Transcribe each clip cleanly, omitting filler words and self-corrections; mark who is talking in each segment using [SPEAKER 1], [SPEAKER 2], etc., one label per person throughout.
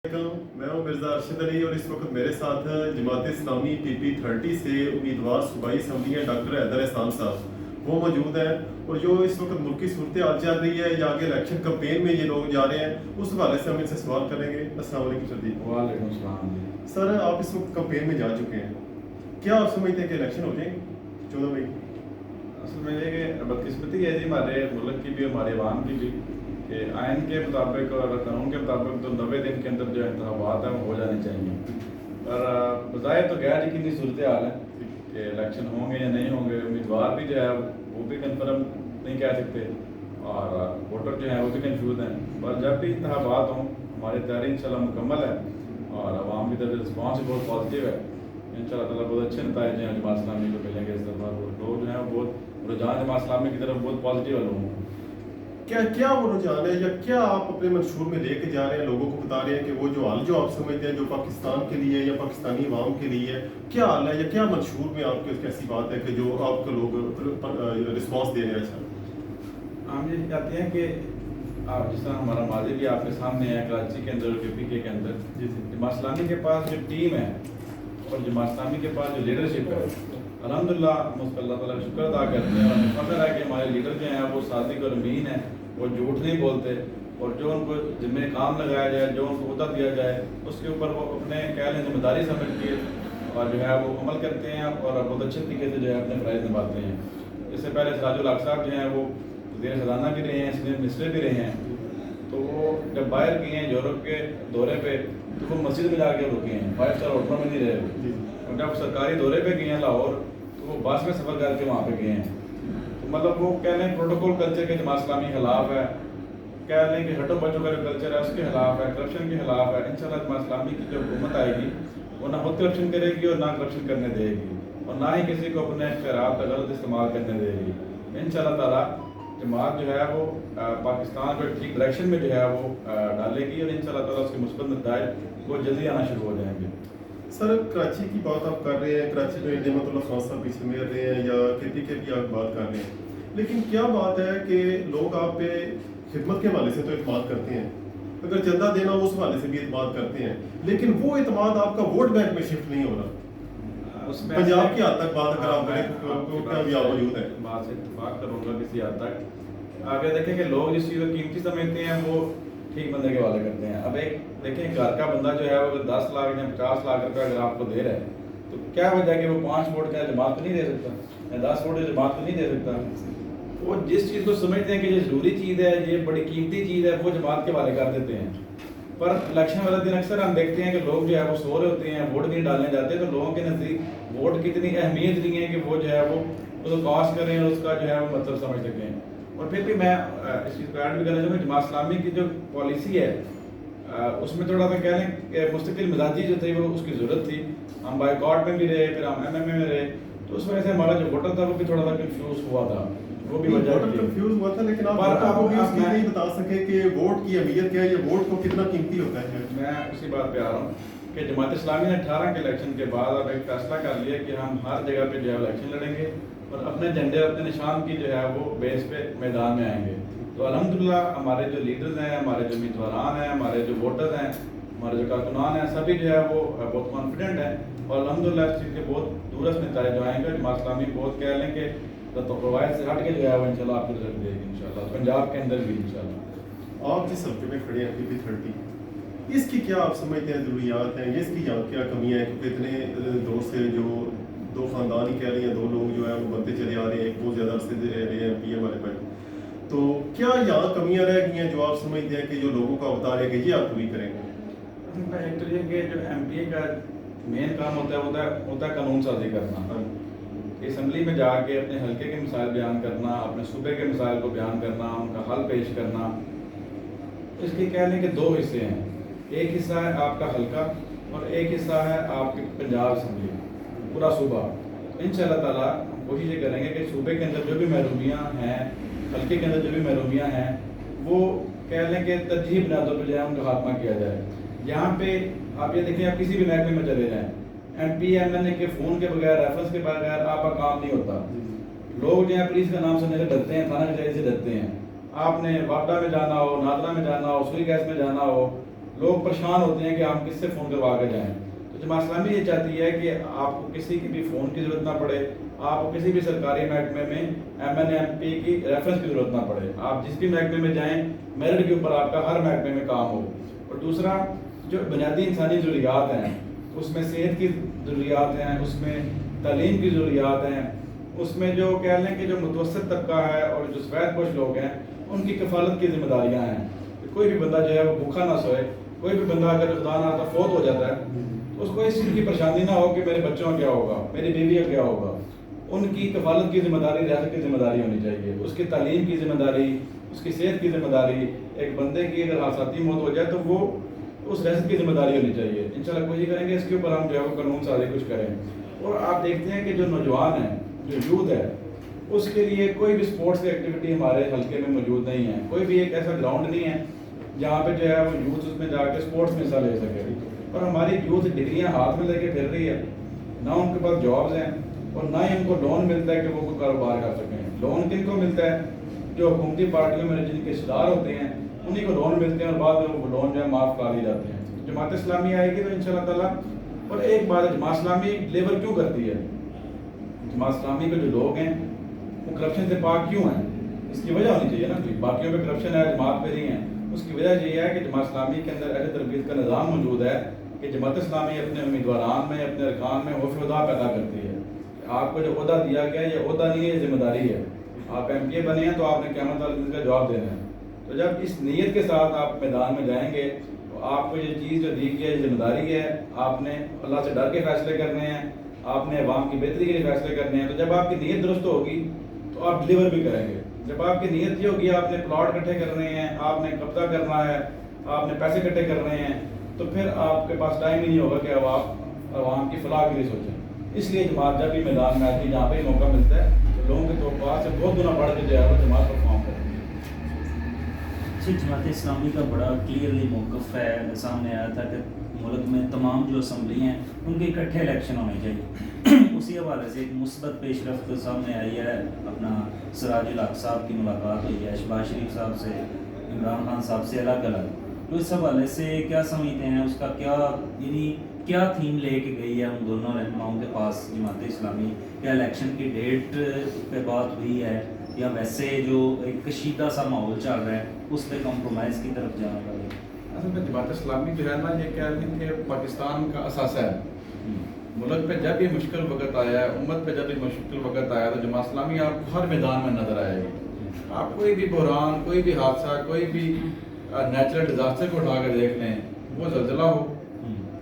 [SPEAKER 1] मैं हूं मिर्ज़ा अरशद अली और इस वक्त मेरे साथ जमात इस्लामी PP 30 से उम्मीदवार सूबाई असम्बली हैं डॉक्टर हैदर एहसान साहब, वो मौजूद हैं। और जो इस वक्त मुल्की सूरत हाल चल रही है या आगे इलेक्शन कैंपेन में ये लोग जा रहे हैं, उस हवाले से हम इनसे सवाल करेंगे। अस्सलाम वालेकुम सर जी।
[SPEAKER 2] वालेकुम सलाम जी।
[SPEAKER 1] सर, आप इस वक्त कैंपेन में जा चुके हैं, क्या आप समझते हैं कि इलेक्शन हो जाएंगे 14 मई?
[SPEAKER 2] असल में ये कि बदकिस्मती है जी हमारे मुल्क की भी, हमारे अवाम की भी, कि आइन के मुताबिक और कानून के मुताबिक तो 90 दिन के अंदर जो इंतखाबात हैं वो हो जाने चाहिए। पर बज़ाहिर तो गैर यकीनी सूरत हाल है कि इलेक्शन होंगे या नहीं होंगे। उम्मीदवार भी जो है वो भी कन्फर्म नहीं कह सकते और वोटर जो हैं वो भी कंफ्यूज हैं। पर जब भी इंतखाबात हों हमारी तैयारी इंशाल्लाह मुकम्मल है और आवाम की तरफ रिस्पॉन्स भी बहुत पॉजिटिव है। इंशाल्लाह ताला बहुत अच्छे नतीजे हैं जमात इस्लामी को मिलेंगे। इस दफ़ा लोग जो हैं वो बहुत रुझान जमात इस्लामी की तरफ बहुत पॉजिटिव है लोगों को।
[SPEAKER 1] क्या वो रुझान है या क्या आप अपने मंशूर में लेके जा रहे हैं, लोगों को बता रहे हैं कि वो जो हाल जो आप समझते हैं जो पाकिस्तान के लिए या पाकिस्तानी अवाम के लिए है, क्या हाल है या क्या मंशूर में आपके कैसी बात है कि जो आपके लोग रिस्पॉन्स दे रहे हैं? अच्छा,
[SPEAKER 2] हम ये कहते हैं कि आप जिस तरह हमारा माजी भी आपके सामने है कराची के अंदर और KPK के अंदर, जमात इस्लामी के पास जो टीम है और जमात इस्लामी के पास जो लीडरशिप है, अल्हम्दुलिल्लाह हम अल्लाह ताला का शुक्र अदा करते हैं और फख्र है कि हमारे लीडर जो हैं वो सादिक और अमीन हैं, वो झूठ नहीं बोलते और जो उनको जिम्मे काम लगाया जाए, जो उनको उहदा दिया जाए उसके ऊपर वो अपने कह लें जिम्मेदारी समझ के और जो है वो अमल करते हैं और बहुत अच्छे तरीके से जो है अपने फ़राइज़ निभाते हैं। इससे पहले सिराजुल हक साहब जो हैं वो वज़ीर ख़ज़ाना भी रहे हैं, सीनियर मिनिस्टर भी रहे हैं। तो वो जब बाहर गए हैं यूरोप के दौरे पे तो वो मस्जिद में जाके रुके हैं, 5 स्टार होटलों में नहीं रहे। और जब सरकारी दौरे पे गए हैं लाहौर तो वो बस में सफ़र करके वहाँ पे गए हैं। तो मतलब वो कह लें प्रोटोकॉल कल्चर के जमात इस्लामी के खिलाफ है, कह लें कि हटो बच्चों का जो कल्चर है उसके खिलाफ है, करप्शन के खिलाफ है। इंशाल्लाह जमात इस्लामी की जो हुकूमत आएगी वो ना खुद करप्शन करेगी और ना करप्शन करने देगी और ना ही किसी को अपने इख्तियारात का गलत इस्तेमाल करने देगी। इंशाल्लाह ताला जमात जो है वो पाकिस्तान को ठीक डायरेक्शन में जो है वो डालेगी और इंशाल्लाह ताला उसके मुस्बत नतीजे वो जल्दी आना शुरू हो जाएंगे।
[SPEAKER 1] सर, कराची की बात आप कर रहे हैं, कराची में नेमतुल्लाह खान साहब पीछे मेर रहे हैं या KPK की आप बात कर रहे हैं, लेकिन क्या बात है कि लोग आप पे खिदमत के हवाले से तो एतमाद करते हैं, अगर चंदा देना हो उस हवाले से भी एतमाद करते हैं, लेकिन वो एतमाद आपका वोट बैंक में शिफ्ट नहीं हो रहा। पंजाब की हद तक बात अगर आप करें क्या भी आप मौजूद है,
[SPEAKER 2] बात से इत्तेफाक करूँगा किसी हद तक। आगे देखें कि लोग जिस चीज़ को कीमती समझते हैं वो ठीक बंदे के हवाले करते हैं। अब एक देखें घर का बंदा जो है वो 10 लाख या 50 लाख रुपये अगर आपको दे रहा है तो क्या वजह है कि वो 5 वोट का जमात को नहीं दे सकता या 10 वोट जमात को नहीं दे सकता। वो जिस चीज़ को समझते हैं कि ये ज़रूरी चीज़ है, ये बड़ी कीमती चीज़ है, वो जमात के हवाले कर देते हैं। पर इलेक्शन वाले दिन अक्सर हम देखते हैं कि लोग जो है वो सो रहे होते हैं, वोट नहीं डालने जाते, तो लोगों के नज़दीक वोट की इतनी अहमियत नहीं है कि वो जो है वो उसको कास्ट करें और उसका जो है वो मतलब समझ सकें। और फिर भी मैं इस चीज़ को ऐड भी करना चाहूँगा, जमात इस्लामी की जो पॉलिसी है उसमें थोड़ा सा कह लें कि मुस्तकिल मिजाजी जो थी वो उसकी ज़रूरत थी। हम बाइकॉट में भी रहे, फिर हम MMA में रहे, तो उस वजह से हमारा जो वोटर था वो भी थोड़ा सा कंफ्यूज हुआ था। वो भी वजह
[SPEAKER 1] कंफ्यूज हुआ था, लेकिन आप उसकी नहीं बता सके कि वोट की अहमियत क्या है, ये वोट को कितना कीमती होता है।
[SPEAKER 2] मैं उसी बात पे आ रहा हूँ कि जमात इस्लामी ने 18 के इलेक्शन के बाद अब एक फैसला कर लिया कि हम हर जगह पे जो है इलेक्शन लड़ेंगे और अपने झंडे अपने निशान की जो है वो बेस पे मैदान में आएंगे। तो अल्हम्दुलिल्लाह हमारे जो लीडर्स हैं, हमारे जो उम्मीदवारान हैं, हमारे जो वोटर्स हैं, हमारे जो कारकुनान हैं, सभी जो है वो बहुत कॉन्फिडेंट हैं और अल्हम्दुलिल्लाह इस चीज़ के बहुत दूरस्थ नतीजे जो आएंगे। जमात इस्लामी बहुत कह लें कि तो रवायत से हट के जो है वो इंशाल्लाह आपको रिजल्ट देगी इंशाल्लाह, पंजाब के अंदर भी इंशाल्लाह।
[SPEAKER 1] आप जिस हल्के में खड़े हैं PP 30, इसकी क्या आप समझते हैं ज़रूरियात हैं, ये इसकी यहाँ क्या कमियाँ हैं? क्योंकि इतने दौर से जो दो ख़ानदान ही कह रही हैं, दो लोग जो है वो बनते चले आ रहे हैं, एक बहुत ज़्यादा अरसे दे रहे हैं PM वाले पर, तो क्या यहाँ कमियाँ रह गई हैं जो आप समझते हैं कि जो लोगों का बता रहे हैं कि ये आप पूरी करेंगे?
[SPEAKER 2] एक तो ये कि जो MPA का मेन काम होता है कानून साजी करना, असम्बली में जाके अपने हल्के के मिसाइल बयान करना, अपने सूबे के मिसाइल को बयान करना, उनका हल पेश करना। इसके कह लें कि 2 हिस्से हैं, एक हिस्सा है आपका हल्का और एक हिस्सा है आपकी पंजाब असम्बली, पूरा सूबा। इंशाल्लाह ताला हम कोशिश ये करेंगे कि सूबे के अंदर जो भी महरूमियाँ हैं, हल्के के अंदर जो भी महरूमियाँ हैं, वो कह लें कि तरजीह बुनियादों पर जो है उनका खात्मा किया जाए। यहाँ पे आप ये देखें, आप किसी भी महकमे में चले जाएँ, MP MNA के फ़ोन के बगैर, रेफरेंस के बगैर आपका काम नहीं होता। लोग जो है पुलिस का नाम सुनने से डरते हैं, थाना कचहरी से डरते हैं। आपने वापडा में जाना हो, नादरा में जाना हो, सुई गैस में जाना हो, لوگ پریشان ہوتے ہیں کہ ہم کس سے فون کروا کے جائیں. تو جماعت اسلامی یہ چاہتی ہے کہ آپ کو کسی کی بھی فون کی ضرورت نہ پڑے, آپ کو کسی بھی سرکاری محکمے میں MNMP کی ریفرنس کی ضرورت نہ پڑے. آپ جس بھی محکمے میں جائیں میرٹ کے اوپر آپ کا ہر محکمے میں کام ہو. اور دوسرا جو بنیادی انسانی ضروریات ہیں اس میں صحت کی ضروریات ہیں, اس میں تعلیم کی ضروریات ہیں, اس میں جو کہہ لیں کہ جو متوسط طبقہ ہے اور جو سفید پوش لوگ ہیں ان کی کفالت کی ذمہ داریاں ہیں. کوئی بھی بندہ جو ہے وہ بھوکا نہ سوئے, کوئی بھی بندہ اگر خدا نہ خواستہ فوت ہو جاتا ہے تو اس کو اس چیز کی پریشانی نہ ہو کہ میرے بچوں کا کیا ہوگا, میری بیوی کا کیا ہوگا. ان کی کفالت کی ذمہ داری ریاست کی ذمہ داری ہونی چاہیے, اس کی تعلیم کی ذمہ داری, اس کی صحت کی ذمہ داری. ایک بندے کی اگر حادثاتی موت ہو جائے تو وہ اس ریاست کی ذمہ داری ہونی چاہیے. انشاءاللہ کوشش کریں گے اس کے اوپر ہم جو ہے وہ قانون سازی کچھ کریں. اور آپ دیکھتے ہیں کہ جو نوجوان ہیں, جو یوتھ ہے, اس کے لیے کوئی بھی سپورٹس کی ایکٹیویٹی ہمارے حلقے میں موجود نہیں ہے. کوئی بھی ایک ایسا گراؤنڈ نہیں ہے جہاں پہ جو ہے وہ یوتھ اس میں جا کے سپورٹس میں حصہ لے سکے. اور ہماری یوتھ ڈگریاں ہاتھ میں لے کے پھر رہی ہے, نہ ان کے پاس جابز ہیں اور نہ ہی ان کو لون ملتا ہے کہ وہ کوئی کاروبار کر سکیں. لون کن کو ملتا ہے؟ جو حکومتی پارٹیوں میں جن کے صدار ہوتے ہیں انہیں کو لون ملتے ہیں اور بعد میں وہ لون جو ہے معاف کرا دیے جاتے ہیں. جماعت اسلامی آئے گی تو انشاءاللہ تعالیٰ. اور ایک بات ہے, جماعت اسلامی لیبر کیوں کرتی ہے؟ جماعت اسلامی کے جو لوگ ہیں وہ کرپشن سے پاک کیوں ہیں؟ اس کی وجہ ہونی چاہیے نا. باقیوں پہ کرپشن ہے, جماعت پہ نہیں ہے. اس کی وجہ یہ ہے کہ جماعت اسلامی کے اندر ایسے تربیت کا نظام موجود ہے کہ جماعت اسلامی اپنے امیدواران میں, اپنے ارکان میں خوف خدا پیدا کرتی ہے. آپ کو جو عہدہ دیا گیا ہے یہ عہدہ نہیں ہے, یہ ذمہ داری ہے. آپ MPA بنے ہیں تو آپ نے قیامت والے دن کا جواب دینا ہے. تو جب اس نیت کے ساتھ آپ میدان میں جائیں گے تو آپ کو یہ چیز جو دی گئی ہے ذمہ داری ہے, آپ نے اللہ سے ڈر کے فیصلے کرنے ہیں, آپ نے عوام کی بہتری کے لیے فیصلے کرنے ہیں. تو جب آپ کی نیت درست ہوگی تو آپ ڈلیور بھی کریں گے. جب آپ کی نیت یہ ہوگی آپ نے پلاٹ اکٹھے کرنے ہیں, آپ نے قبضہ کرنا ہے, آپ نے پیسے اکٹھے کرنے ہیں, تو پھر آپ کے پاس ٹائم ہی نہیں ہوگا کہ اب آپ عوام کی فلاح کے لیے سوچیں. اس لیے جماعت جب بھی میدان میں آتی ہے, جہاں پہ موقع ملتا ہے تو لوگوں کے توقعات سے بہت گنا بڑھ کے جو ہے وہ جماعت پرفارم کرتی ہے.
[SPEAKER 3] جماعت اسلامی کا بڑا کلیئرلی موقف ہے, سامنے آیا تھا کہ ملک میں تمام جو اسمبلی ہیں ان کے اکٹھے الیکشن ہونے چاہیے. اسی حوالے سے ایک مثبت پیش رفت سامنے آئی ہے. اپنا سراج الحق صاحب کی ملاقات ہوئی ہے شہباز شریف صاحب سے, عمران خان صاحب سے الگ الگ. تو اس حوالے سے کیا سمجھتے ہیں, اس کا کیا یعنی کیا تھیم لے کے گئی ہے ان دونوں رہنماؤں کے پاس جماعت اسلامی؟ کیا الیکشن کی ڈیٹ پہ بات ہوئی ہے یا ویسے جو ایک کشیدہ سا ماحول چل رہا ہے اس پہ کمپرومائز کی طرف جانا پڑے؟
[SPEAKER 2] اصل میں جماعت اسلامی جو ہے نا یہ کہہ لیں کہ پاکستان کا اثاثہ ہے. ملک پہ جب بھی مشکل وقت آیا ہے, امت پہ جب بھی مشکل وقت آیا تو جماعت اسلامی آپ کو ہر میدان میں نظر آئے گی. آپ کوئی بھی بحران, کوئی بھی حادثہ, کوئی بھی نیچرل ڈیزاسٹر کو اٹھا کے دیکھ لیں, وہ زلزلہ ہو,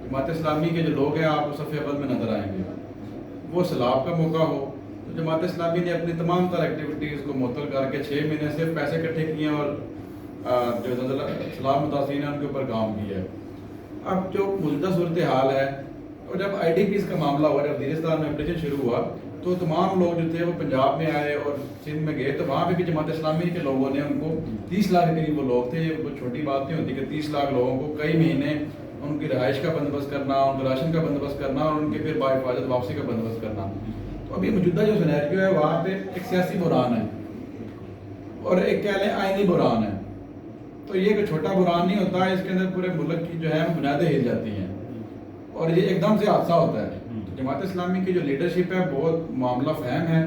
[SPEAKER 2] جماعت اسلامی کے جو لوگ ہیں آپ کو صف اول میں نظر آئیں گے. وہ سیلاب کا موقع ہو تو جماعت اسلامی نے اپنی تمام تر ایکٹیویٹیز کو معطل کر کے 6 مہینے صرف پیسے اکٹھے کیے ہیں اور جو سیلاب متاثرین ہیں ان کے اوپر کام کیا ہے. اب جو موجودہ صورتحال ہے, اور جب IDPs کا معاملہ ہوا, جب وزیرستان میں آپریشن شروع ہوا تو تمام لوگ جو تھے وہ پنجاب میں آئے اور سندھ میں گئے, تو وہاں پہ بھی جماعت اسلامی کے لوگوں نے ان کو 30 لاکھ کے قریب وہ لوگ تھے. کوئی چھوٹی بات نہیں ہوتی کہ 30 لاکھ لوگوں کو کئی مہینے ان کی رہائش کا بندوبست کرنا, ان کے راشن کا بندوبست کرنا اور ان کے پھر باحفاظت واپسی کا بندوبست کرنا. تو ابھی موجودہ جو سینیریو ہے وہاں پہ ایک سیاسی بحران ہے اور ایک کہہ لیں آئینی بحران ہے. تو یہ کوئی چھوٹا بحران نہیں ہوتا ہے, اس کے اندر پورے ملک کی جو ہے بنیادیں ہل جاتی ہیں اور یہ ایک دم سے حادثہ ہوتا ہے. جماعت اسلامی کی جو لیڈرشپ ہے بہت معاملہ فہم ہے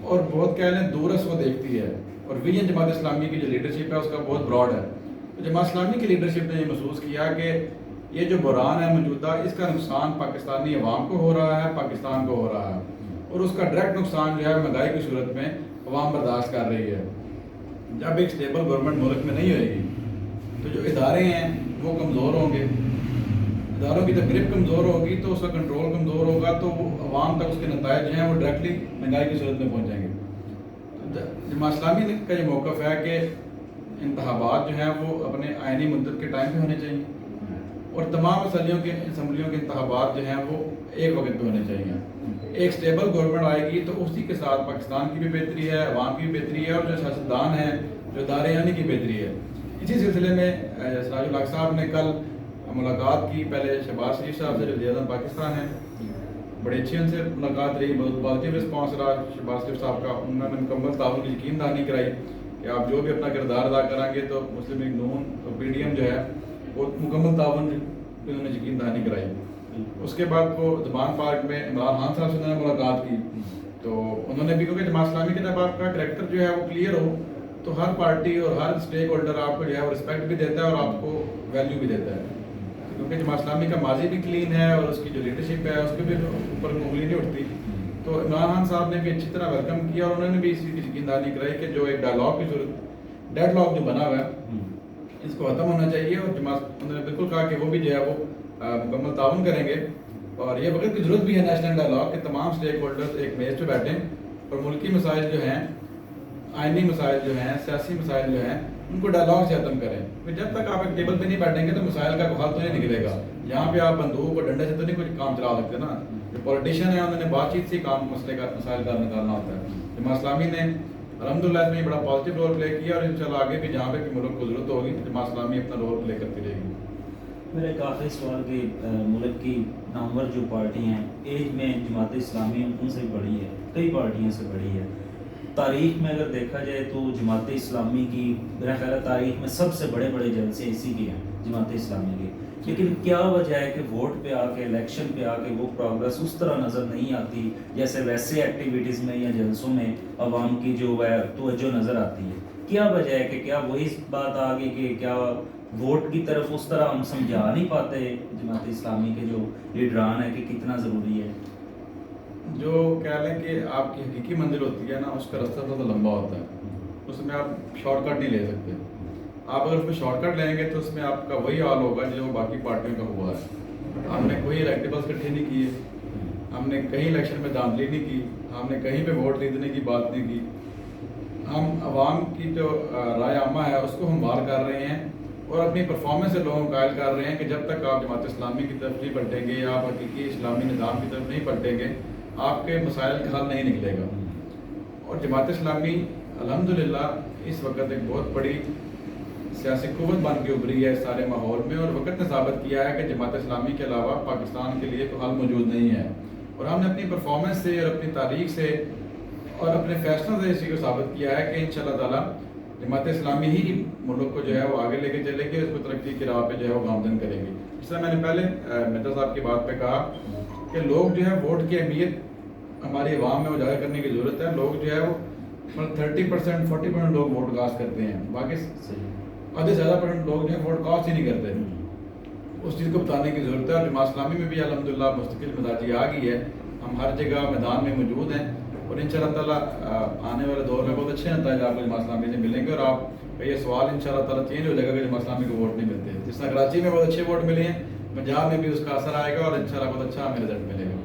[SPEAKER 2] اور بہت کہہ لیں دورس وہ دیکھتی ہے, اور ویژن جماعت اسلامی کی جو لیڈرشپ ہے اس کا بہت براڈ ہے. تو جماعت اسلامی کی لیڈرشپ نے یہ محسوس کیا کہ یہ جو بحران ہے موجودہ, اس کا نقصان پاکستانی عوام کو ہو رہا ہے, پاکستان کو ہو رہا ہے, اور اس کا ڈائریکٹ نقصان جو ہے مہنگائی کی صورت میں عوام برداشت کر رہی ہے. جب ایک اسٹیبل گورنمنٹ ملک میں نہیں ہوئے گی تو جو ادارے ہیں وہ کمزور ہوں گے, اداروں کی جب گرپ کمزور ہوگی تو اس کا کنٹرول کمزور ہوگا, تو وہ عوام تک اس کے نتائج جو ہیں وہ ڈائریکٹلی مہنگائی کی صورت میں پہنچیں گے. جماعت اسلامی کا یہ موقف ہے کہ انتخابات جو ہیں وہ اپنے آئینی مدت کے ٹائم پہ ہونے چاہیے اور تمام اسمبلیوں کے انتخابات جو ہیں وہ ایک وقت پہ ہونے چاہیے. ایک سٹیبل گورنمنٹ آئے گی تو اسی کے ساتھ پاکستان کی بھی بہتری ہے, عوام کی بھی بہتری ہے, اور جو سیاستدان ہیں, جو ادارے ہیں, ان کی بہتری ہے. اسی سلسلے میں سراج الحق صاحب نے کل ملاقات کی, پہلے شہباز شریف صاحب سے جو وزیر اعظم پاکستان ہیں, بڑی اچھی ان سے ملاقات رہی, بہت پازیٹیو رسپانس رہا شہباز شریف صاحب کا. انہوں نے مکمل تعاون کی یقین دہانی کرائی کہ آپ جو بھی اپنا کردار ادا کریں گے تو مسلم لیگ نون اور PDM جو ہے बहुत मुकम्मल ताउन उन्होंने यकीन दहानी कराई। उसके बाद वो जमान पार्क में इमरान खान साहब से उन्होंने मुलाकात की, तो उन्होंने भी, क्योंकि जमात इस्लामी के जब आपका करैक्टर जो है वो क्लियर हो तो हर पार्टी और हर स्टेक होल्डर आपको जो है वो रिस्पेक्ट भी देता है और आपको वैल्यू भी देता है, क्योंकि जमात इस्लामी का माजी भी क्लीन है और उसकी जो लीडरशिप है उसके भी ऊपर उंगली नहीं उठती। तो इमरान खान साहब ने भी अच्छी तरह वेलकम किया और उन्होंने भी इसी की यकीनदहानी कराई कि जो एक डायलॉग की जरूरत, डेडलॉक जो बना हुआ है इसको खत्म होना चाहिए, और जमात उन्होंने बिल्कुल कहा कि वो भी जो है वो मुकम्मल ताउन करेंगे। और ये वक्त की जरूरत भी है नेशनल डायलॉग के, तमाम स्टेक होल्डर्स एक मेज पे बैठें और मुल्की मसाइल जो हैं, आइनी मसाइल जो हैं, सियासी मसाइल जो हैं, उनको डायलॉग से खत्म करें। फिर जब तक आप एक टेबल पे नहीं बैठेंगे तो मसाइल का कोई हल तो नहीं निकलेगा। यहाँ पे आप बंदूक और डंडे से तो नहीं कुछ काम चला सकते ना। जो पॉलिटिशियन है उन्होंने बातचीत से काम मसाइल का निकालना होता है। जमात इस्लामी ने अल्हम्दुलिल्लाह इसमें बड़ा पॉजिटिव रोल प्ले किया और इंशाल्लाह आगे भी जहाँ पे भी मुल्क को जरूरत होगी जमात इस्लामी अपना रोल प्ले करती रहेगी।
[SPEAKER 3] मेरा एक आखिरी सवाल कि मुल्क की नामवर जो पार्टी हैं एज में जमात इस्लामी उनसे बड़ी है, कई पार्टियों से बड़ी है। तारीख में अगर देखा जाए तो जमात इस्लामी की मेरा ख्याल है तारीख में सबसे बड़े बड़े जलसे इसी के हैं जमात इस्लामी के, लेकिन क्या वजह है कि वोट पे आके, इलेक्शन पे आके वो प्रोग्रेस उस तरह नज़र नहीं आती जैसे वैसे एक्टिविटीज़ में या जलसों में आवाम की जो है तवज्जो नज़र आती है? क्या वजह है कि क्या वही बात आ गई कि क्या वोट की तरफ उस तरह हम समझा नहीं पाते जमात इस्लामी के जो लीडरान है कि कितना ज़रूरी है?
[SPEAKER 2] जो कह लें कि आपकी हकीकी मंजिल होती है ना, उसका रास्ता थोड़ा लंबा होता है, उसमें आप शॉर्टकट नहीं ले सकते। आप अगर उसमें शॉर्टकट लेंगे तो उसमें आपका वही हाल होगा जो बाकी पार्टियों का हुआ है। हमने कोई इलेक्टेबल्स इकट्ठे नहीं किए, हमने कहीं इलेक्शन में दाखिली नहीं की, हमने कहीं पे वोट खरीदने की बात नहीं की। हम आवाम की जो राय आमा है उसको हम वार कर रहे हैं और अपनी परफॉर्मेंस से लोगों को कायल कर रहे हैं कि जब तक आप जमात इस्लामी की तरफ नहीं पलटेंगे या आप हकीकी इस्लामी निज़ाम की तरफ नहीं पलटेंगे आपके मसाइल का हल नहीं निकलेगा। और जमात इस्लामी अल्हम्दुलिल्लाह इस वक्त एक बहुत बड़ी सियासी कुव्वत बन के उभरी है इस सारे माहौल में, और वक्त ने साबित किया है कि जमात इस्लामी के अलावा पाकिस्तान के लिए कोई हल मौजूद नहीं है। और हमने अपनी परफॉर्मेंस से और अपनी तारीख से और अपने फैसलों से इसी को साबित किया है कि इंशाअल्लाह ताला जमात इस्लामी ही मुल्क को जो है वो आगे लेके चलेगी, उसको तरक्की की राह पे जो है वो गामजन करेंगी। जैसा मैंने पहले मेहता साहब की बात पे कहा कि लोग जो है वोट की अहमियत हमारी आवाम में उजागर करने की ज़रूरत है। लोग जो है वो 30% 40% लोग वोट कास्ट करते हैं, बाकी आधे ज़्यादा परसेंट लोग जो है वोट कास्ट ही नहीं करते। उस चीज़ को बताने की ज़रूरत है। और जमात इस्लामी में भी अल्हम्दुलिल्लाह मुस्तकिल मिजाजी आ गई है, हम हर जगह मैदान में मौजूद हैं और इंशाअल्लाह ताला आने वाले दौर में बहुत अच्छे नतीजे आपको जमात इस्लामी से मिलेंगे। और आपका ये सवाल इंशाअल्लाह ताला चेंज हो जाएगा कि जमात इस्लामी को वोट नहीं मिलते। जिस तरह कराची में बहुत अच्छे वोट मिले हैं, पंजाब में भी उसका असर आएगा और इंशाअल्लाह बहुत अच्छा हमें रिजल्ट मिलेगा।